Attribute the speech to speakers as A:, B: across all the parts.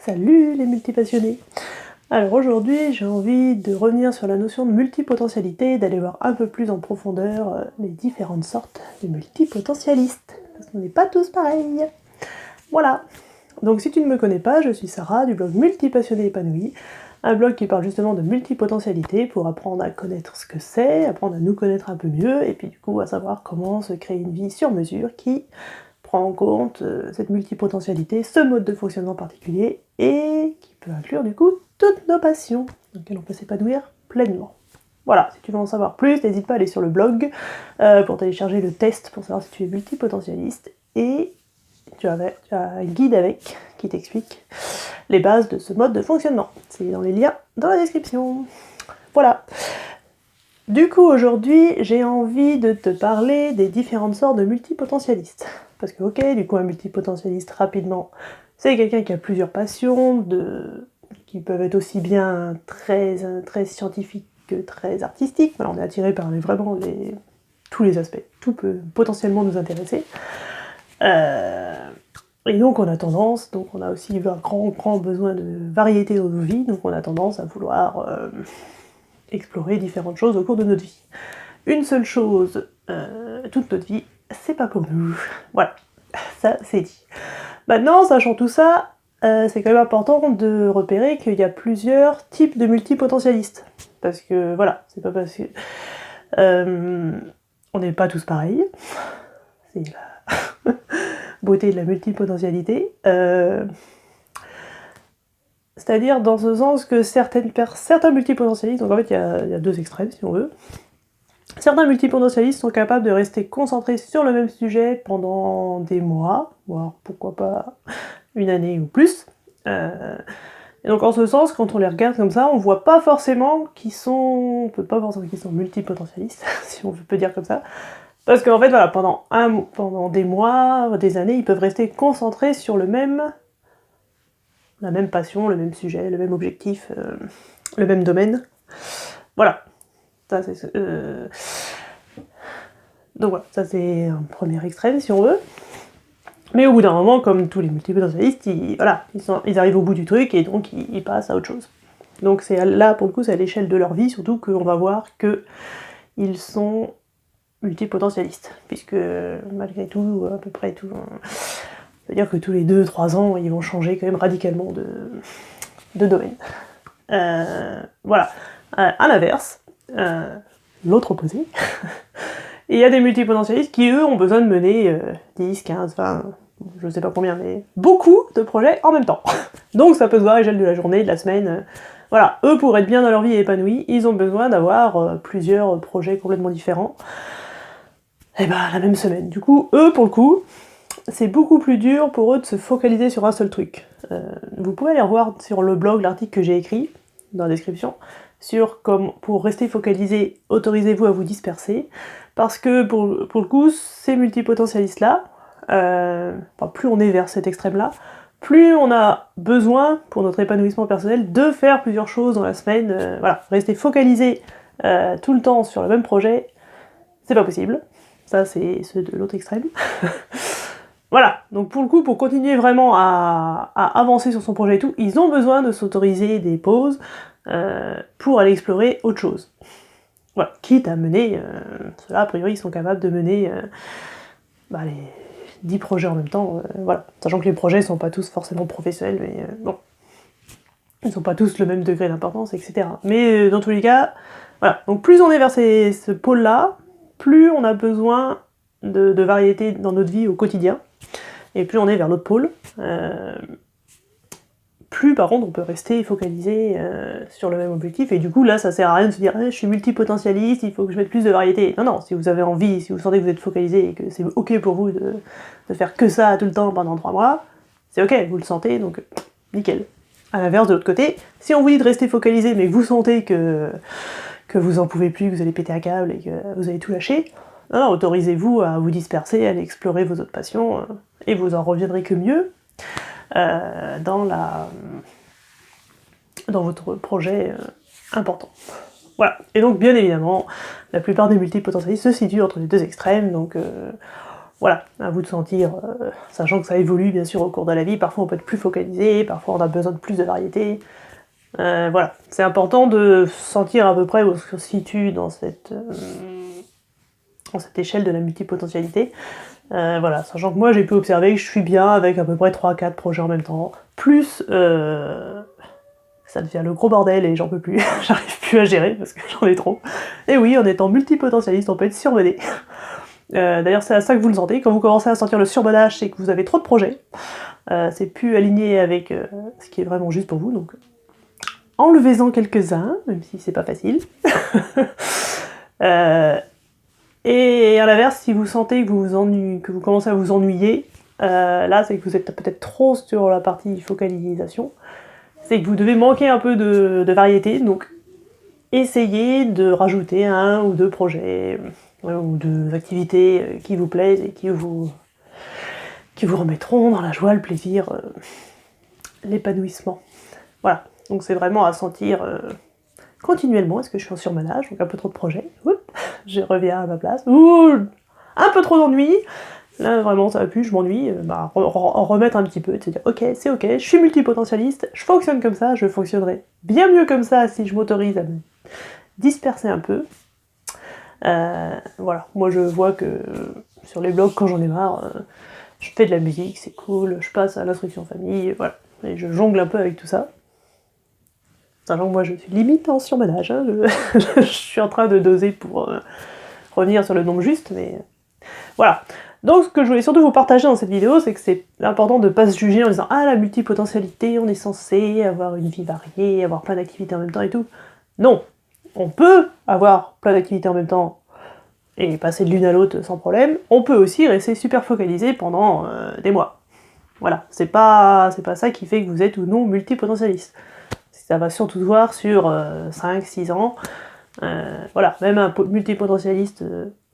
A: Salut les multipassionnés. Alors aujourd'hui j'ai envie de revenir sur la notion de multipotentialité, d'aller voir un peu plus en profondeur les différentes sortes de multipotentialistes, parce qu'on n'est pas tous pareils. Voilà. Donc si tu ne me connais pas, je suis Sarah du blog Multipassionné épanoui, un blog qui parle justement de multipotentialité pour apprendre à connaître ce que c'est, apprendre à nous connaître un peu mieux, et puis du coup à savoir comment se créer une vie sur mesure qui prend en compte cette multipotentialité, ce mode de fonctionnement particulier, et qui peut inclure du coup toutes nos passions, dans lesquelles on peut s'épanouir pleinement. Voilà, si tu veux en savoir plus, n'hésite pas à aller sur le blog pour télécharger le test pour savoir si tu es multipotentialiste, et tu as un guide avec qui t'explique les bases de ce mode de fonctionnement. C'est dans les liens dans la description. Voilà. Du coup, aujourd'hui, j'ai envie de te parler des différentes sortes de multipotentialistes. Parce que, ok, du coup, un multipotentialiste, rapidement, c'est quelqu'un qui a plusieurs passions, qui peuvent être aussi bien très scientifiques que très artistiques. Alors, on est attiré par vraiment tous les aspects. Tout peut potentiellement nous intéresser. Et donc, on a aussi un grand besoin de variété dans nos vies, donc on a tendance à vouloir explorer différentes choses au cours de notre vie. Une seule chose, toute notre vie, c'est pas pour nous. Voilà, ça c'est dit. Maintenant, sachant tout ça, c'est quand même important de repérer qu'il y a plusieurs types de multipotentialistes. Parce que voilà, c'est pas parce que on n'est pas tous pareils. C'est la beauté de la multipotentialité. C'est-à-dire dans ce sens que certains multipotentialistes, donc en fait il y a deux extrêmes si on veut, certains multipotentialistes sont capables de rester concentrés sur le même sujet pendant des mois, voire pourquoi pas une année ou plus. Et donc en ce sens, quand on les regarde comme ça, on voit pas forcément on peut pas forcément qu'ils sont multipotentialistes, si on peut dire comme ça. Parce qu'en fait voilà, pendant des mois, des années, ils peuvent rester concentrés sur la même passion, le même sujet, le même objectif, le même domaine. Voilà. Ça, c'est, donc voilà, ça c'est un premier extrême si on veut. Mais au bout d'un moment, comme tous les multipotentialistes, ils arrivent au bout du truc et donc ils passent à autre chose. Donc c'est là, pour le coup, c'est à l'échelle de leur vie, surtout qu'on va voir qu'ils sont multipotentialistes. Puisque malgré tout, à peu près tout, c'est-à-dire que tous les 2-3 ans, ils vont changer quand même radicalement de domaine. Voilà. À l'inverse, l'autre opposé, il y a des multipotentialistes qui, eux, ont besoin de mener 10, 15, 20, je sais pas combien, mais beaucoup de projets en même temps. Donc ça peut se voir à l'échelle de la journée, de la semaine. Voilà, eux, pour être bien dans leur vie et épanouis, ils ont besoin d'avoir plusieurs projets complètement différents. Et ben, la même semaine. Du coup, eux, pour le coup, c'est beaucoup plus dur pour eux de se focaliser sur un seul truc. Vous pouvez aller revoir sur le blog l'article que j'ai écrit, dans la description, sur pour rester focalisé, autorisez-vous à vous disperser, parce que pour le coup, ces multipotentialistes-là, plus on est vers cet extrême-là, plus on a besoin, pour notre épanouissement personnel, de faire plusieurs choses dans la semaine. Voilà, rester focalisé tout le temps sur le même projet, c'est pas possible. Ça, c'est ceux de l'autre extrême. Voilà, donc pour le coup, pour continuer vraiment à avancer sur son projet et tout, ils ont besoin de s'autoriser des pauses pour aller explorer autre chose. Voilà, quitte à mener, ceux-là a priori ils sont capables de mener les 10 projets en même temps, voilà. Sachant que les projets sont pas tous forcément professionnels, mais bon, ils sont pas tous le même degré d'importance, etc. Mais dans tous les cas, voilà, donc plus on est vers ce pôle-là, plus on a besoin de variété dans notre vie au quotidien, et plus on est vers l'autre pôle, plus par contre on peut rester focalisé sur le même objectif, et du coup là ça sert à rien de se dire je suis multipotentialiste, il faut que je mette plus de variété. Non, si vous avez envie, si vous sentez que vous êtes focalisé et que c'est ok pour vous de faire que ça tout le temps pendant 3 mois, c'est ok, vous le sentez, donc nickel. À l'inverse, de l'autre côté, si on vous dit de rester focalisé mais que vous sentez que vous en pouvez plus, que vous allez péter un câble et que vous allez tout lâcher, non, autorisez-vous à vous disperser, à aller explorer vos autres passions, et vous en reviendrez que mieux dans votre projet important. Voilà. Et donc, bien évidemment, la plupart des multipotentialistes se situent entre les deux extrêmes, donc Voilà, à vous de sentir, sachant que ça évolue bien sûr au cours de la vie, parfois on peut être plus focalisé, parfois on a besoin de plus de variété. Voilà, c'est important de sentir à peu près où on se situe dans cette échelle de la multipotentialité. Voilà, sachant que moi j'ai pu observer que je suis bien avec à peu près 3-4 projets en même temps. Plus ça devient le gros bordel et j'en peux plus, j'arrive plus à gérer parce que j'en ai trop. Et oui, en étant multipotentialiste, on peut être surmené. D'ailleurs, c'est à ça que vous le sentez. Quand vous commencez à sentir le surmenage, c'est que vous avez trop de projets. C'est plus aligné avec ce qui est vraiment juste pour vous. Donc, enlevez-en quelques-uns, même si c'est pas facile. Et à l'inverse, si vous sentez que vous commencez à vous ennuyer, là, c'est que vous êtes peut-être trop sur la partie focalisation. C'est que vous devez manquer un peu de variété. Donc, essayez de rajouter 1 ou 2 projets ou 2 activités qui vous plaisent et qui vous remettront dans la joie, le plaisir, l'épanouissement. Voilà, donc c'est vraiment à sentir continuellement, est-ce que je suis en surmenage, donc un peu trop de projets, je reviens à ma place, un peu trop d'ennui, là vraiment ça va plus, je m'ennuie, en remettre un petit peu, et se dire ok, c'est ok, je suis multipotentialiste, je fonctionne comme ça, je fonctionnerai bien mieux comme ça si je m'autorise à me disperser un peu. Voilà, moi je vois que sur les blogs, quand j'en ai marre, je fais de la musique, c'est cool, je passe à l'instruction famille, voilà, et je jongle un peu avec tout ça. Sachant que moi je suis limite en surmenage, hein, je suis en train de doser pour revenir sur le nombre juste, mais voilà. Donc ce que je voulais surtout vous partager dans cette vidéo, c'est que c'est important de ne pas se juger en disant « Ah, la multipotentialité, on est censé avoir une vie variée, avoir plein d'activités en même temps et tout. » Non, on peut avoir plein d'activités en même temps et passer de l'une à l'autre sans problème. On peut aussi rester super focalisé pendant des mois. Voilà, c'est pas ça qui fait que vous êtes ou non multipotentialiste. Ça va surtout se voir sur 5-6 ans. Voilà, même un multipotentialiste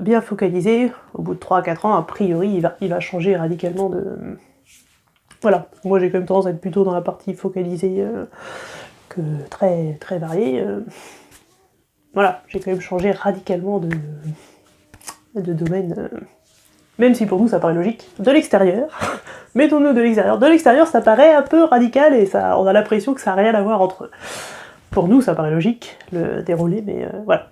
A: bien focalisé, au bout de 3-4 ans, a priori, il va changer radicalement de... Voilà, moi j'ai quand même tendance à être plutôt dans la partie focalisée que très, très variée. Voilà, j'ai quand même changé radicalement de domaine, même si pour nous ça paraît logique, de l'extérieur. Mettons-nous de l'extérieur. De l'extérieur, ça paraît un peu radical et on a l'impression que ça n'a rien à voir entre eux. Pour nous, ça paraît logique, le déroulé, mais voilà.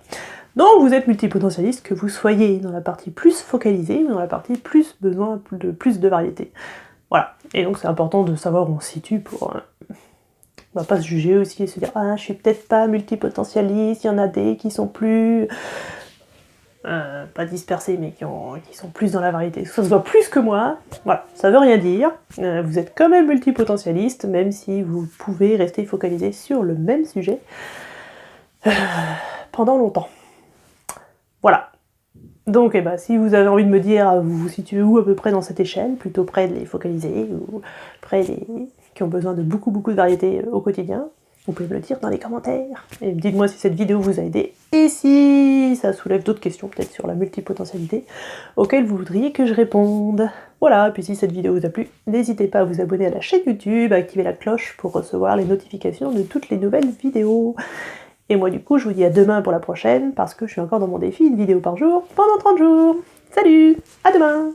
A: Donc vous êtes multipotentialiste, que vous soyez dans la partie plus focalisée ou dans la partie plus besoin de plus de variété. Voilà. Et donc c'est important de savoir où on se situe pour... on va pas se juger aussi et se dire « Ah, je suis peut-être pas multipotentialiste, il y en a des qui sont plus... pas dispersés, mais qui sont plus dans la variété. Ça se voit plus que moi, voilà, ça veut rien dire. Vous êtes quand même multipotentialiste, même si vous pouvez rester focalisé sur le même sujet pendant longtemps. Voilà. Donc, si vous avez envie de me dire, vous vous situez où à peu près dans cette échelle, plutôt près des focalisés, ou près des qui ont besoin de beaucoup de variété au quotidien, vous pouvez me le dire dans les commentaires. Et dites-moi si cette vidéo vous a aidé, et si ça soulève d'autres questions, peut-être sur la multipotentialité, auxquelles vous voudriez que je réponde. Voilà, et puis si cette vidéo vous a plu, n'hésitez pas à vous abonner à la chaîne YouTube, à activer la cloche pour recevoir les notifications de toutes les nouvelles vidéos. Et moi du coup, je vous dis à demain pour la prochaine, parce que je suis encore dans mon défi, une vidéo par jour, pendant 30 jours. Salut, à demain!